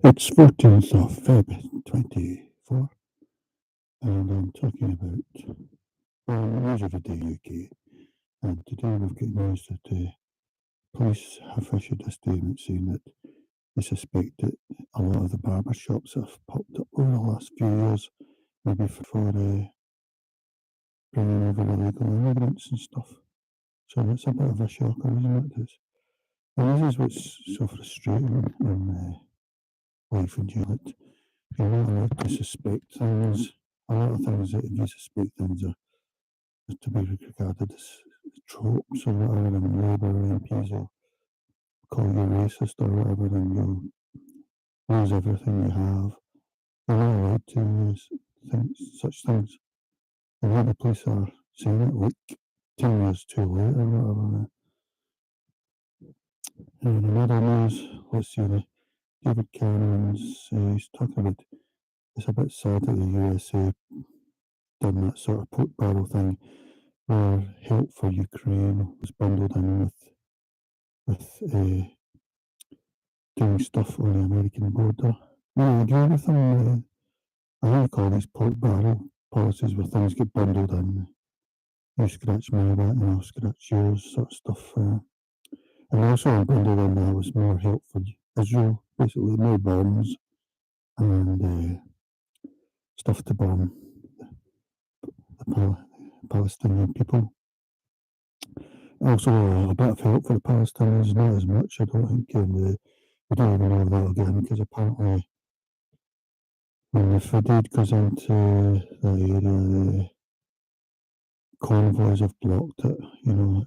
It's 14th of Feb 24, and I'm talking about, well, news of the day UK. And today we've got news that the police have issued a statement saying that they suspect that a lot of the barber shops that have popped up over the last few years, maybe for bringing over illegal immigrants and stuff. So it's a bit of a shocker, isn't it? And this is what's so frustrating in life in jail. You're not allowed to suspect things. A lot of things that if you suspect things are to be regarded as tropes or whatever, and Labour MPs will call you racist or whatever, and you'll lose everything you have. You're not allowed to think such things. And yet the police are saying it like 10 years too late or whatever. And in other news, let's see, David Cameron's, he's talking about, it's a bit sad that the USA done that sort of pork barrel thing where help for Ukraine was bundled in with doing stuff on the American border. I agree with them. I like all these pork barrel policies where things get bundled in. You scratch my back and I'll scratch yours, sort of stuff. And also bundled in there was more help for Israel, basically more bombs and stuff to bomb the Palestinian people. Also, a bit of help for the Palestinians, not as much, I don't think. And we don't even know that again because apparently when the food aid goes into the area, the convoys have blocked it,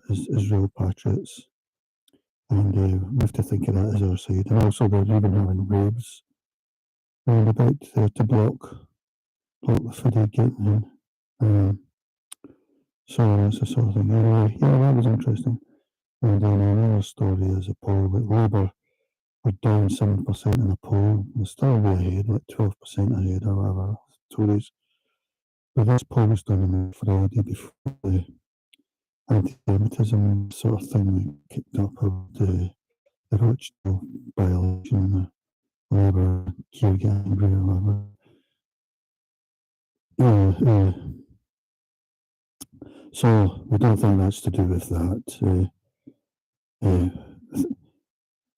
as Israel patriots. And we have to think of that as our side. And also, they're even having raves round about to block the food aid getting in. So that's the sort of thing. Anyway, yeah, that was interesting. And then another story is a poll that Labour are down 7% in the poll. They're still way ahead, like 12% ahead or whatever, Tories. But this poll was done on Friday before the anti-Semitism sort of thing that kicked up of the Rochdale by-election, the Labour Keir Gangry or whatever. So we don't think that's to do with that.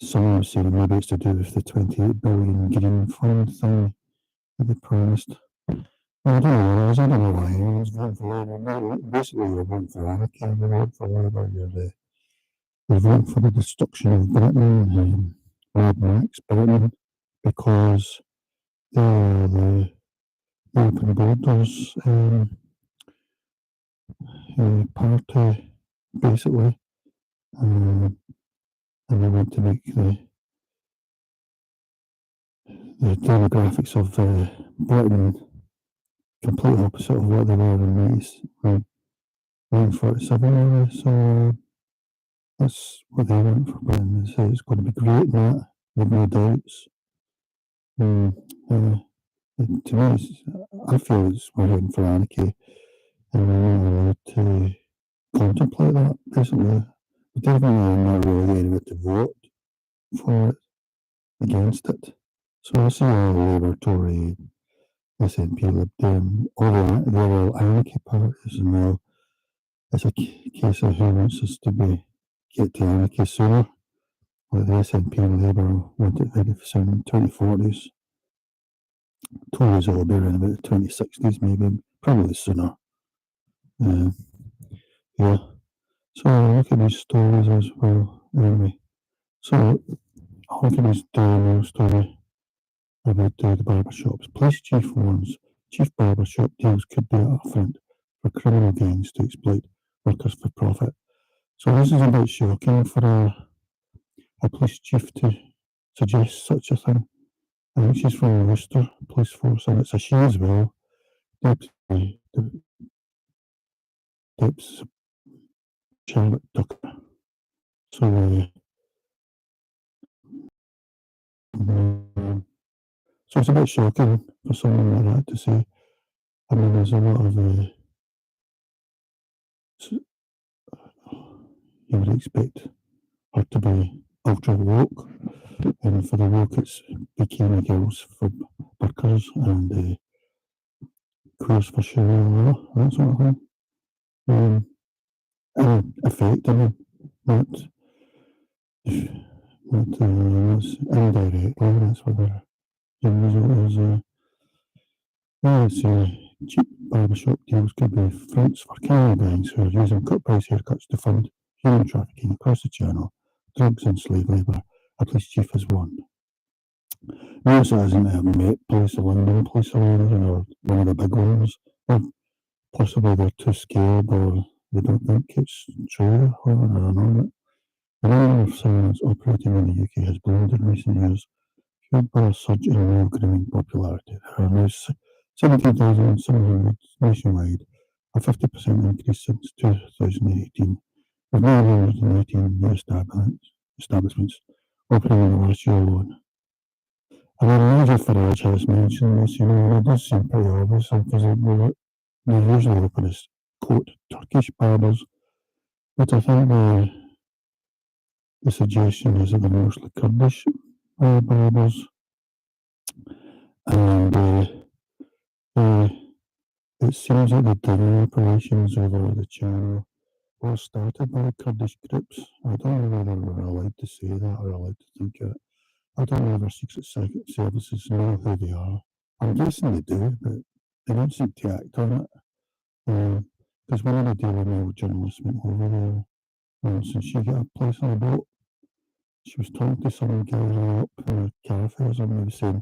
Someone was saying maybe it's to do with the 28 billion green fund thing that they promised. I don't know. I don't know why. I was voting for Labour. Basically, you're voting for anarchy. You're voting for whatever. You're voting for the destruction of Britain, Mad Max Britain, because they're the open borders party, basically. And they want to make the demographics of Britain completely opposite of what they were in 1947 anyway. So that's what they want for Britain. They say it's going to be great in that, with no doubts. To me, I feel we're heading for anarchy, and we're not allowed to contemplate that, basically. We definitely not really getting to vote for it, against it. So I see all the Labour, Tory, SNP, Lib Dem, they're all anarchy parties, and it's a case of who wants us to get to anarchy sooner. Like the SNP and Labour want it very soon, in 2040s. Tories will be around about the 2060s, maybe, probably sooner. Yeah. So look at these stories as well. Anyway, so look at this story about the barber shops. Police chief warns chief barber shop deals could be a front for criminal gangs to exploit workers for profit. So this is a bit shocking for a police chief to suggest such a thing. I think she's from the Worcester Police Force, and it's a she as well. Deputy Charlotte Ducker. So, so it's a bit shocking for someone like that to say. I mean, there's a lot of you would expect her to be ultra woke, and for the woke, it's bikini girls for burkers and queers for Sharia law, that sort of thing. In effect, I mean, not, that's indirectly, that's what they're doing. As well as cheap barbershop deals could be fronts for camera gangs who are using cut price haircuts to fund human trafficking across the channel, drugs and slave labour, at least chief has warned. Notice it isn't a Met Police or London Police or anything, or one of the big ones, or possibly they're too scared or they don't think it's true, or I don't know. But the number of salons operating in the UK has ballooned in recent years, fueled by a surge in male grooming popularity. There are now 17,700 nationwide, a 50% increase since 2018, with 918 new establishments opening in the last year alone. And then Nigel Farage has mentioned this, and it does seem pretty obvious, because they usually open as, quote, Turkish barbers, but I think the suggestion is that they're mostly Kurdish barbers, and it seems like the digging operations over the channel were started by Kurdish groups. I don't know whether we're allowed to say that or allowed to think it. I don't know if our secret services know who they are. I'm guessing they do, but they don't seem to act on it. Because one of the Daily Mail journalists went over there once and she got a place on a boat. She was talking to some guy up in a cafe or something. He was saying,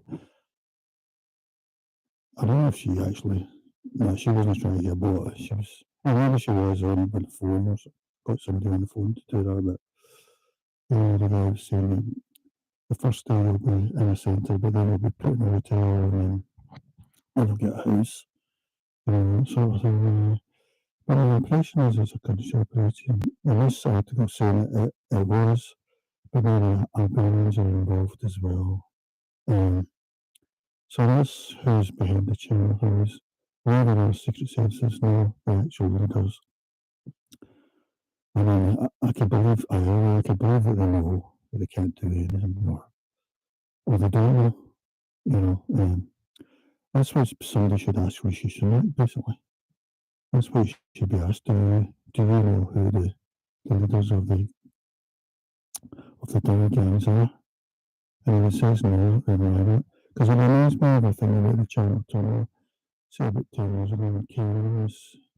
I don't know if she actually, no, she wasn't trying to get a boat. She was, maybe she was on the phone or got somebody on the phone to do that. But the guy was saying that the first day they'll be in a centre, but then they'll be put in a hotel and then they'll get a house, sort of thing. But the impression is it's a Kurdish operation. In this article saying it was, but then Albanians are involved as well. So that's who's behind the channel, who's whether our secret services know the actual leaders. I mean, I could believe that they know that they can't do anything, or they don't know. That's what somebody should ask Rishi Sunak, basically. That's what you should be asked. Do you know who the leaders of the Dairy gangs are? And if it says no, then why not? Because it reminds me of a thing about the Channel Tunnel. Say about 10 years ago when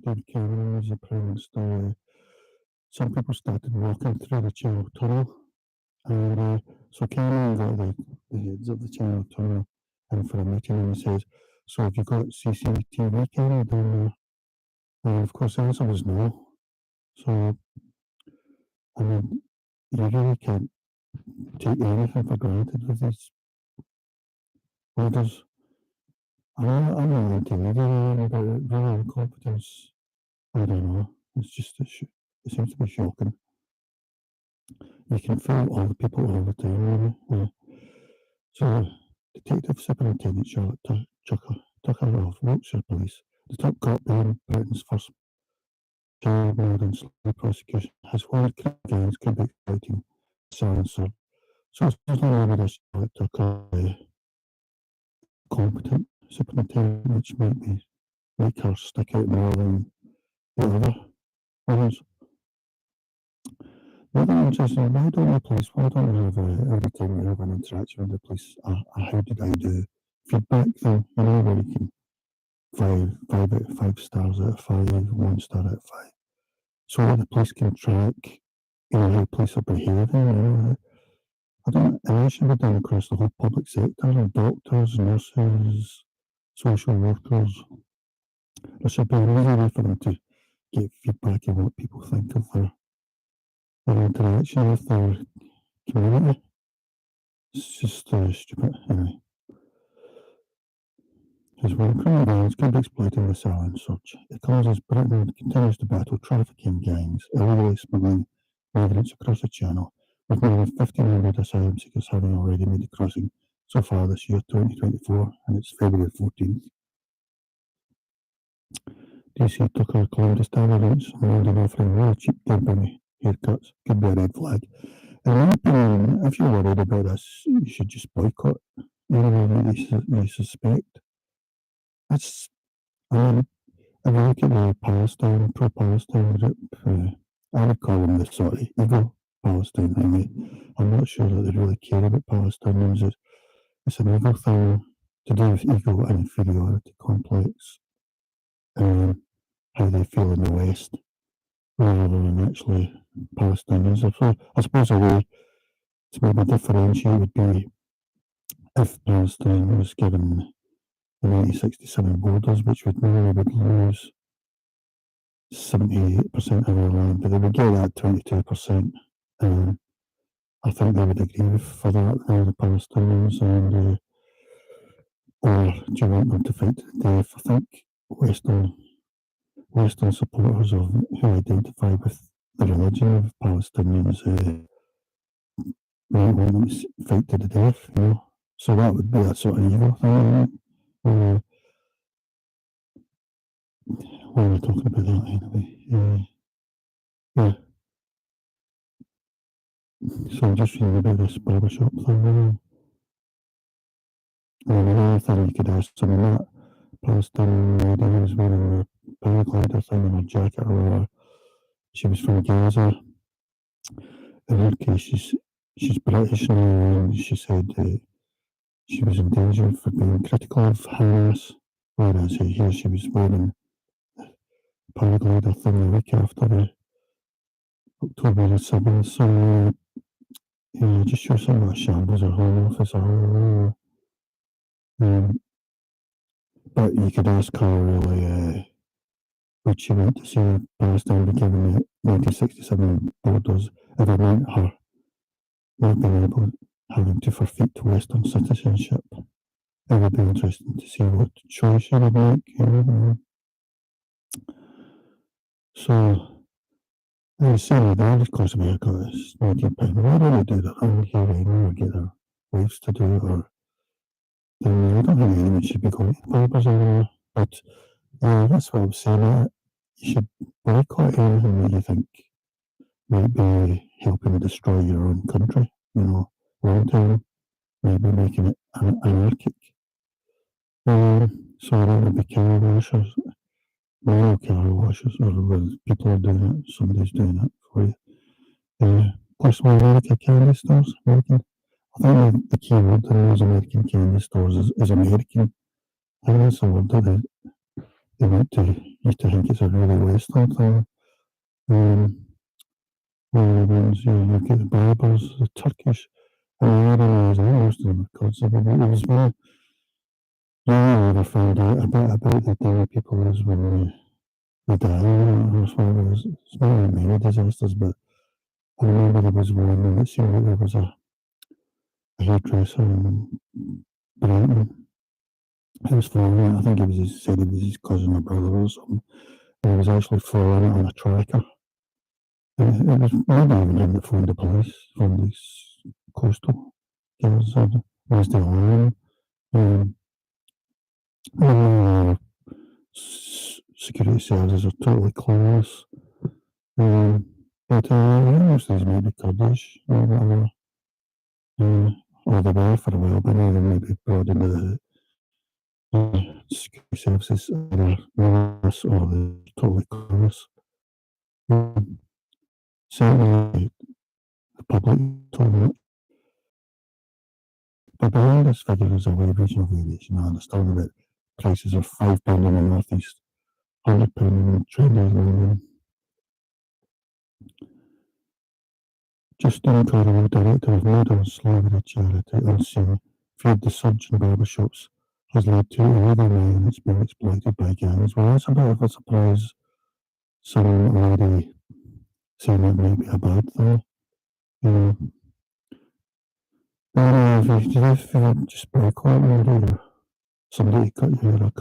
David Cameron was the Prime Minister, some people started walking through the Channel Tunnel. And so Cameron got the heads of the Channel Tunnel in for a meeting and he says, so have you got CCTV camera down there? And of course the answer was no. So, I mean, you really can't take anything for granted with these leaders. I'm not into leading, but really incompetence, I don't know. It's just, it seems to be shocking. You can fool all the people all the time, really. So, Detective Superintendent Charlotte Tucker of Wiltshire Police, the top cop in Britain's first child murder and slave prosecution, has warned crime gangs could be exploiting silencer. So it's not only this Charlotte Tucker competent superintendent, which make her stick out more than the other others. The other interesting, why don't the police, why don't we have every time we have an interaction with the police, how did I do feedback thing, where you can 5 out of 5 stars out of 5, 1 star out of 5. So that the police can track, how police are behaving, I don't know, it should be done across the whole public sector, doctors, nurses, social workers. There should be an easy way for them to get feedback on what people think of their interaction with their community. It's just stupid, anyway. As well, criminal gangs can be exploiting the silent surge. It causes Britain continues to battle trafficking gangs, illegally smuggling migrants across the channel, with more than 1,500 asylum seekers having already made the crossing so far this year, 2024, and it's February 14th. DC Tucker claimed establishments in London offering really cheap company haircuts could be a red flag. In my opinion, if you're worried about this, you should just boycott. anyone that you suspect. That's, I mean, if you look at the Palestine, pro-Palestine group, I would call them the sort of ego Palestine thing. I'm not sure that they really care about Palestinians. It's an ego thing to do with ego and inferiority complex, how they feel in the West, rather than actually Palestinians. I suppose a way to maybe differentiate would be if Palestine was given the 1967 borders, which would mean they would lose 78% of their land, but they would get that 22%. Um, I think they would agree for that, the Palestinians, and or do you want them to fight to the death? I think Western supporters of who identify with the religion of Palestinians might want them to fight to the death, you know. So that would be a sort of evil thing, uh, when we're talking about that anyway. Yeah. So I'm just reading about this barbershop thing. And another thing you could ask someone that Palestinian lady who was wearing a paraglider thing in her jacket or whatever, she was from Gaza. In her case, she's British now, and she said she was in danger for being critical of Hamas, whereas here she was wearing a paraglider thing a week after the October the 7th. So, yeah, just shows some of the shambles her home office are. But you could ask her really, would she want to see Palestine be given the 1967 borders if it meant her not being able, having to forfeit Western citizenship? It would be interesting to see what choice she would make. So, saying that, of course, America is making pain. Why don't they do their own hearing or get their wives to do it? Or I don't think anyone should be going to barbers anymore. But that's what I'm saying. You should boycott anything that you think might be helping destroy your own country, long term, maybe making it anarchic. So that would be car washers, real car washers, or whether people are doing it, somebody's doing it for you. Personal American candy stores, American. I think the key word in those American candy stores is American. I think that's a word that they want to used to think it's a really Western thing. The ones you get the Barbers, the Turkish, I don't know, most of them are considered. It was when I ever found out about the Dairy people is when they die. It's not really many disasters, but I remember there was one, and it seemed like there was a hairdresser in Brighton. He was flying it. I think said it was his cousin or brother or something. And he was actually flying it on a tracker. It was maybe even him that phoned the police from these coastal girls. Was the alarm. Security services are totally clueless. But most of these maybe Kurdish or whatever. Or they were for a while, but now they may be brought into the security services either nervous or they're totally clueless. Certainly the public told me. But behind this figure is a wide regional variation. I understand that prices are £5 in the northeast, £100 in trendy London. Justin Carroll, director of modern slavery charity Unseen, feared the surge in barbershops has led to illegal violence being exploited by gangs. Well, that's a bit of a surprise. Someone already saying that might be a bad thing. But if you just boycott or somebody cut your own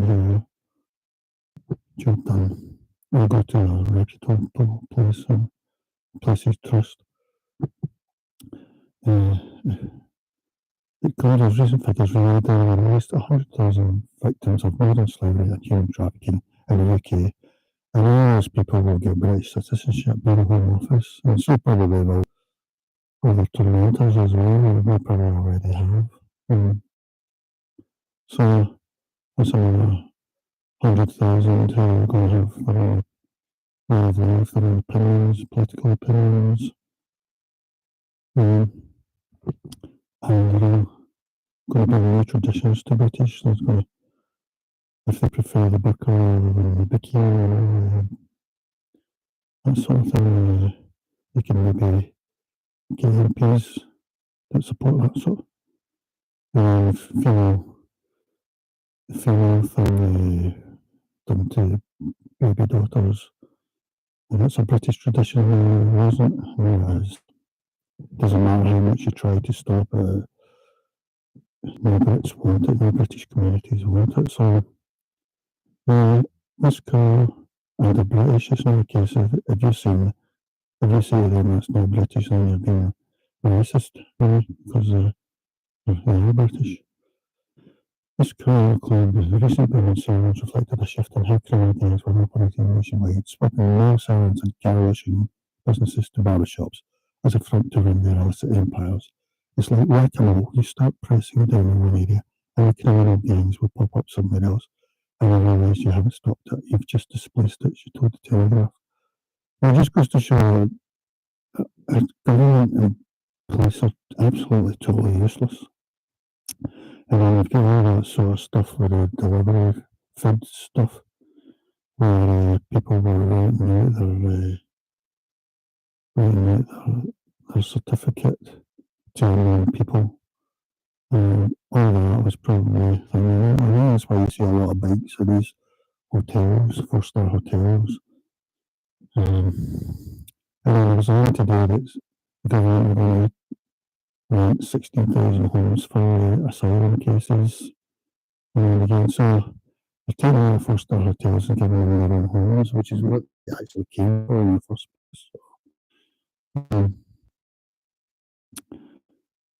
hair, job done. Or go to a reputable place, places trust. Canada's recent figures revealed there were at least 100,000 victims of modern slavery and human trafficking in the UK, and all those people will get British citizenship by the Home Office, and so probably will other tormentors as well, they probably already have. So that's another 100,000 who are going to have their own way of life, their own opinions, political opinions, um, and going to bring new traditions to British. There's going to, if they prefer the burqa rather than the bikini, that sort of thing, they can maybe get MPs that support that sort of female thing done to baby daughters. And that's a British tradition, wasn't it? Whereas it doesn't matter how much you try to stop it, no Brits want it, no British communities want it. So, that's cool. And the British, it's not a case of if you say to them that's not British, then you're being racist, really, because they are British. This career claimed the recent payment sirens reflected a shift in how criminal gangs were operating nationwide, swapping male sirens and garrishing businesses to barbershops as a front to run their illicit empires. It's like whack-a-mole. You start pressing down in one area, and the criminal gangs will pop up somewhere else, and you realise you haven't stopped it. You've just displaced it, she told the Telegraph. It just goes to show that government and police are absolutely, totally useless. And then you've got all that sort of stuff with the delivery food stuff, where people were writing out their certificate to unknown people. All that was probably, I mean, that's why you see a lot of bikes at these hotels, four-star hotels. And then there was a lot today that the government were going to rent 16,000 homes for asylum cases. And again, so they're taking out four-star hotels and giving them their own homes, which is what they actually came for in the first place.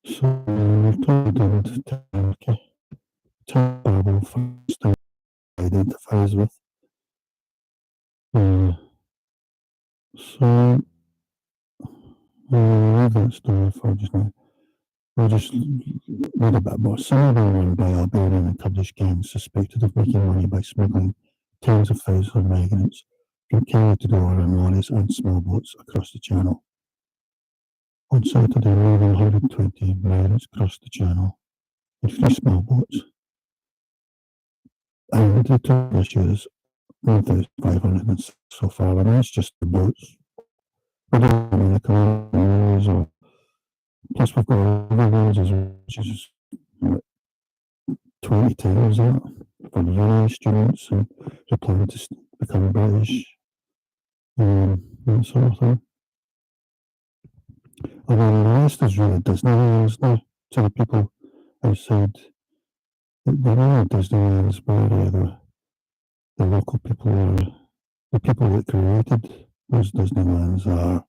So we've talked about Turkey. Barber first time identifies with. So we'll leave that story for just now. We'll just read a bit more. Some are run by Albanian and Kurdish gangs suspected of making money by smuggling tens of thousands of migrants from Kenya to Doha in lorries and small boats across the Channel. On Saturday, more than 120 migrants crossed the Channel in 3 small boats. And the total issue is 1,500 so far, and that's just the boats. We don't have the cars, or plus we've got other villages, which is 20 times that for uni students and who plan to become British, that sort of thing. And then the rest is really Disneylands now to the people outside. They're really Disneylands where the local people are, the people that created those Disneylands are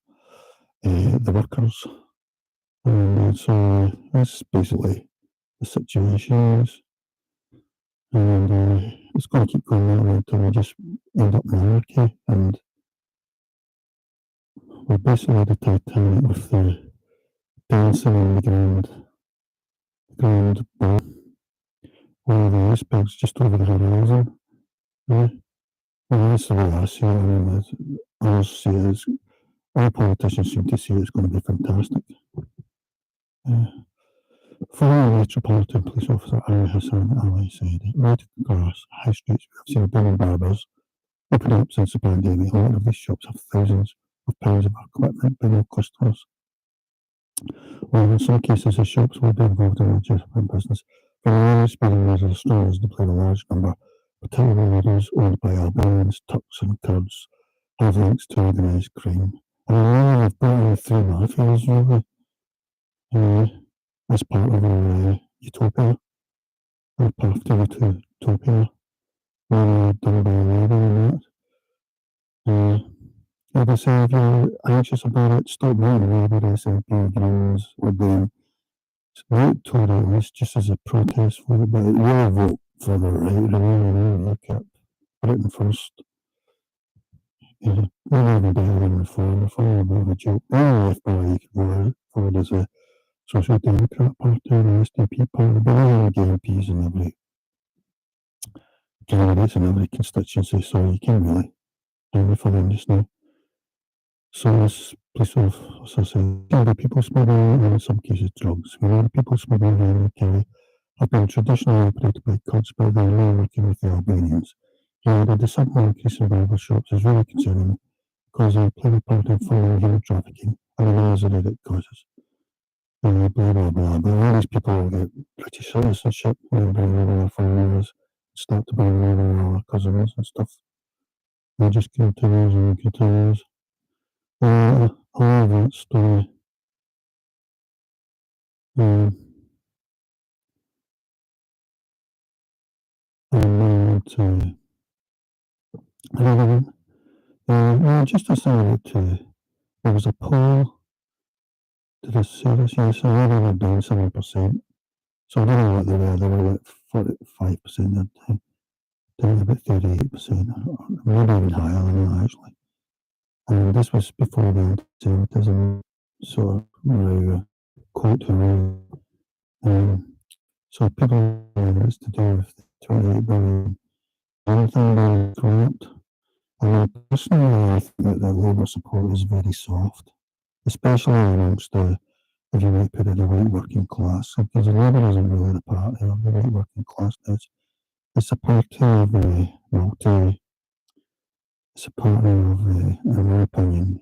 the workers. And so that's basically the situation. And it's going to keep going that way until we just end up in anarchy. And we're basically the Titanic with the dancing in the grand ball, where the iceberg's just over the horizon. Yeah. Well, that's the way I see it. I mean, others see it as, all politicians seem to see it's going to be fantastic. Former Metropolitan Police Officer Ali Hassan Ali said, right across high streets, we have seen a billion barbers open up since the pandemic. A lot of these shops have thousands of pounds of equipment, but no customers. While in some cases, the shops will be involved in legitimate business, for the large spending measures, the stores deploy a large number, particularly those owned by Albanians, Turks, and Kurds, have links to organised crime. And I have brought in 3 mafias, really, as part of our utopia, our path to utopia, done by Labour and that. Like I say, if you're anxious about it, stop voting Labour, SNP, Greens, or Green. Vote Tory, just as a protest for it, but really vote for the right, really look at Britain first. We're even better than Reform. Reform a bit of a joke. The only left party you can vote for is a Social Democrat Party and the SDP Party, but they're only getting MPs in every candidates in every constituency, so you can't really blame me for them just now. So this police officer said the people smuggling, and in some cases drugs. We know the people smuggling in Kerry have been traditionally operated by Kurds, but they're now working with the Albanians. The sudden increase in barber shops is really concerning because they play a part in funding human trafficking and the misery that it causes. Blah, blah, blah. But all these people get British citizenship, they bring over their families, start to bring over their cousins and stuff. It just continues and continues. I love that story. Um, and another one. Just to say that there was a poll to the service, yes, so they were down 7%. So I don't know what they were like 45% at the time, down about 38%, maybe even higher than that actually. And this was before the anti-Semitism sort of quote around. So people it's to do with 28 billion. Anything being corrupt. I mean, personally, I think that the Labour support is very soft, especially amongst if you might put it, the white working class, because Labour isn't really the party of the white working class. It's a party of it's a party of, in my opinion,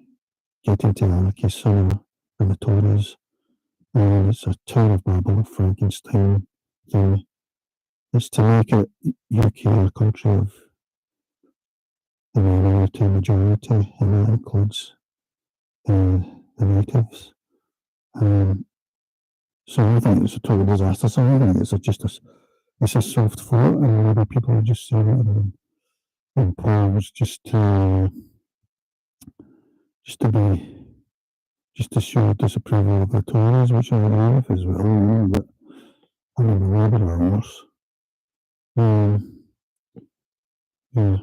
getting to anarchy sooner than the Tories. And it's a Tower of Babel, Frankenstein thing. It's to make it UK a country of the minority majority, and that includes the natives. So I think it's a total disaster. So I think it's a soft fort, and other people are just saying it in polls just to be just to show disapproval of the Tories, which I agree with as well. But I mean, the Labour are worse. Yeah, yeah.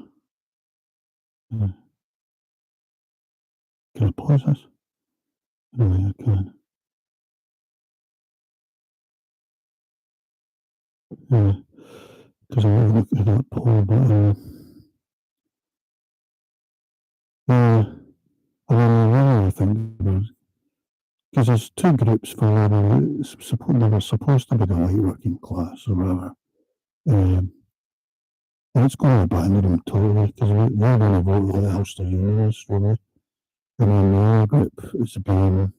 Can I pause this? Anyway, I can. Yeah, because I look at that poll, but yeah, I mean, I think because there's two groups for Labour. They were supposed to be the white working class or whatever. Um, and it's going to abandon them totally because they're going to vote like the House of Unionists, really. And then the other group is being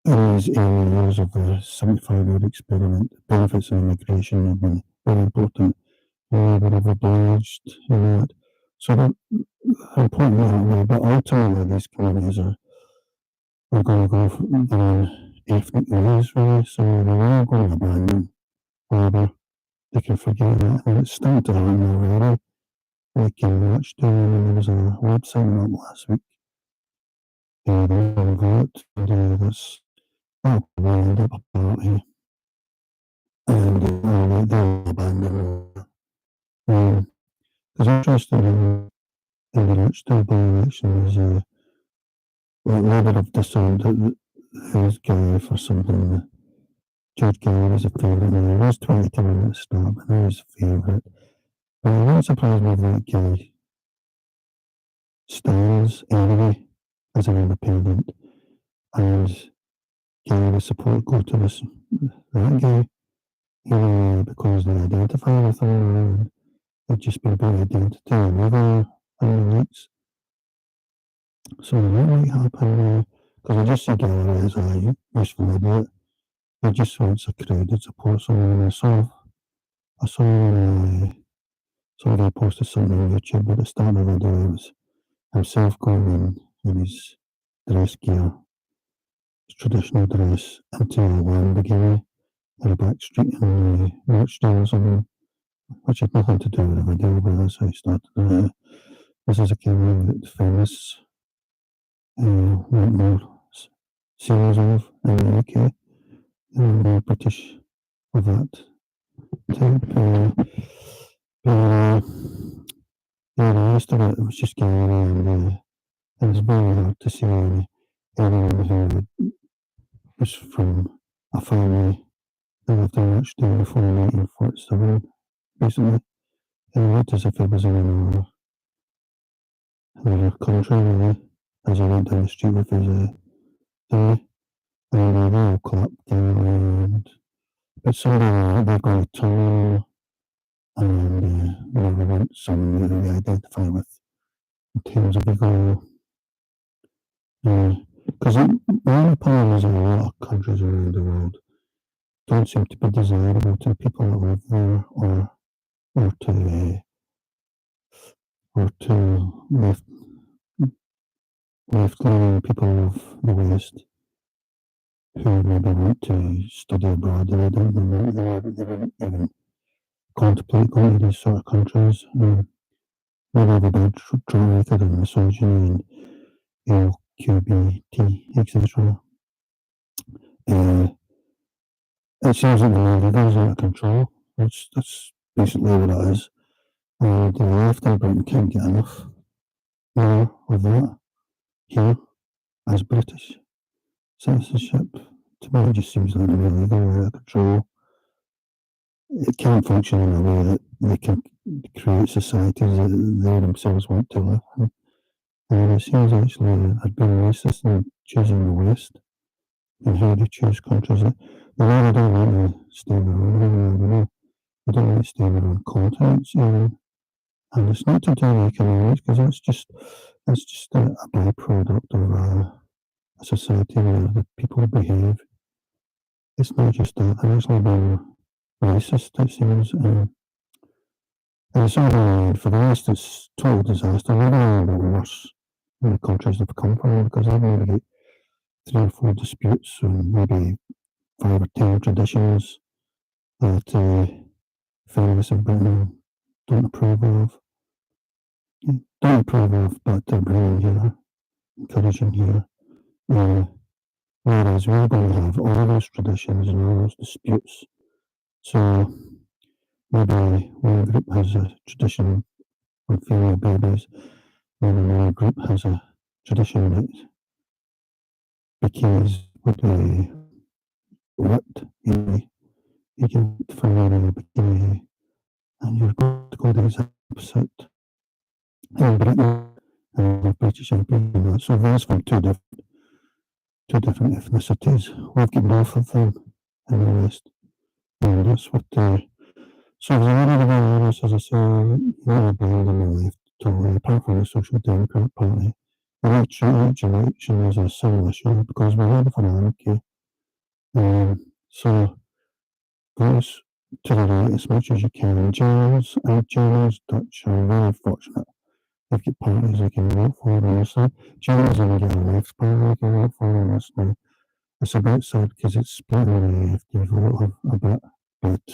in these early years of the 75-year experiment. Benefits of immigration have been very important. Labour have obliged in that. So I'm pointing that way, but ultimately these communities are going to go for their own ethnic ways, really. So they're all going to abandon Labour. They can forget that. And it's starting to happen already. Like in Rochdale, and there was a website up last week. The one vote, and that'll probably end up a party. And they'll abandon it. Because interesting in the Rochdale by-election is Labour have decided that who's Gallagher for something. George Gallagher is a favourite now. He was 22 at the start, but now he's a favourite. But it won't surprise me if that guy stands anyway as an independent and Gallagher support go to that guy, because they identify with him and they've just been about identity and other likes. So that might happen because I just see Gallagher as a useful idiot. He just wants a crowd that supports him. And I saw somebody posted something on YouTube at the start of the video. It was himself going in his dress gear, his traditional dress, into a Lamborghini in a back street in Rochdale or something, which had nothing to do with the video, but that's how he started. This is a kind that feminists want more series of in the UK and British of that type. Yeah, the rest of it was just going on, and it was very hard to see anyone who was from a family that lived in Rochdale before 1947 recently. And it looked as if it was in another country, really, as I went down the street with his thingy. And they all clapped down. But somehow they've got a tunnel, and they want someone that they identify with in terms of ego. Because the only problem is in a lot of countries around the world don't seem to be desirable to people that live there, or to left-leaning people of the West who maybe want to study abroad. They wouldn't even contemplate going to these sort of countries. Maybe the bad track record of misogyny and LGBT, etc. Uh, it seems like the America is out of control. That's basically what it is. The left in Britain can't get enough more of that here as British citizenship. To me, it just seems like they're illegal, out of control. It can't function in a way that they can create societies that they themselves want to live in. And it seems actually I've been racist in choosing the West and how they choose countries. They really don't want to stay in their own area, they don't want to stay in their own continents even. And it's not to do with economics, because that's just a byproduct of a society where the people behave. It's not just that, they're actually being racist, it seems. And it's all for the rest, it's total disaster. They're a little bit worse in the countries they've come from, because they've maybe got 3 or 4 disputes and maybe 5 or 10 traditions that feminists in Britain don't approve of. Don't approve of, but they're bringing here, encouraging here. Whereas we're going to have all those traditions and all those disputes. So maybe one group has a tradition on female babies, and another group has a tradition that bikinis would be ripped. You can find out in a bikini, and you're going to go to the opposite in Britain and the British Empire. So that's from two different ethnicities. We've got both of them in the West, and that's what. So there's a lot of areas, as I say, really blind on the left, totally, apart from the Social Democrat Party. Each election is a civil issue because we're ready for anarchy. So vote to the right as much as you can. Germans, Dutch are very fortunate. They've got parties they can vote for, honestly. Germans even get a left party they can vote for, honestly. It's a bit sad because it's split on the AfD vote a bit, but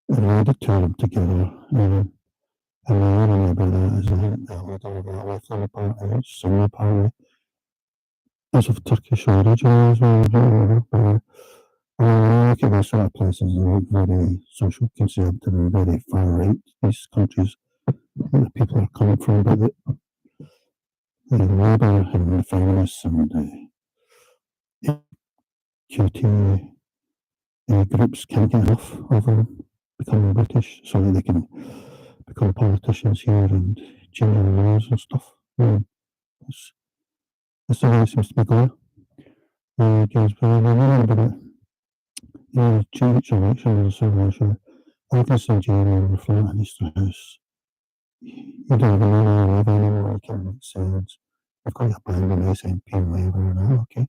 the two of them together. And the irony about that is I think the leader of that left-wing party, it's Sunni party, is of Turkish origin as well. When you look at these sort of places, they look very social conservative and very far right, these countries where the people are coming from, but the Labour and the feminists and the QT groups can't get enough of them becoming British so that they can become politicians here and change the laws and stuff. That's the way it seems to be going. James, but I'm wondering about each election is a civil issue. I can see Jerry on the flat in Easter House. You don't even know where I live anymore, it can't make sense. I've got to abandon SNP and Labour and that, okay.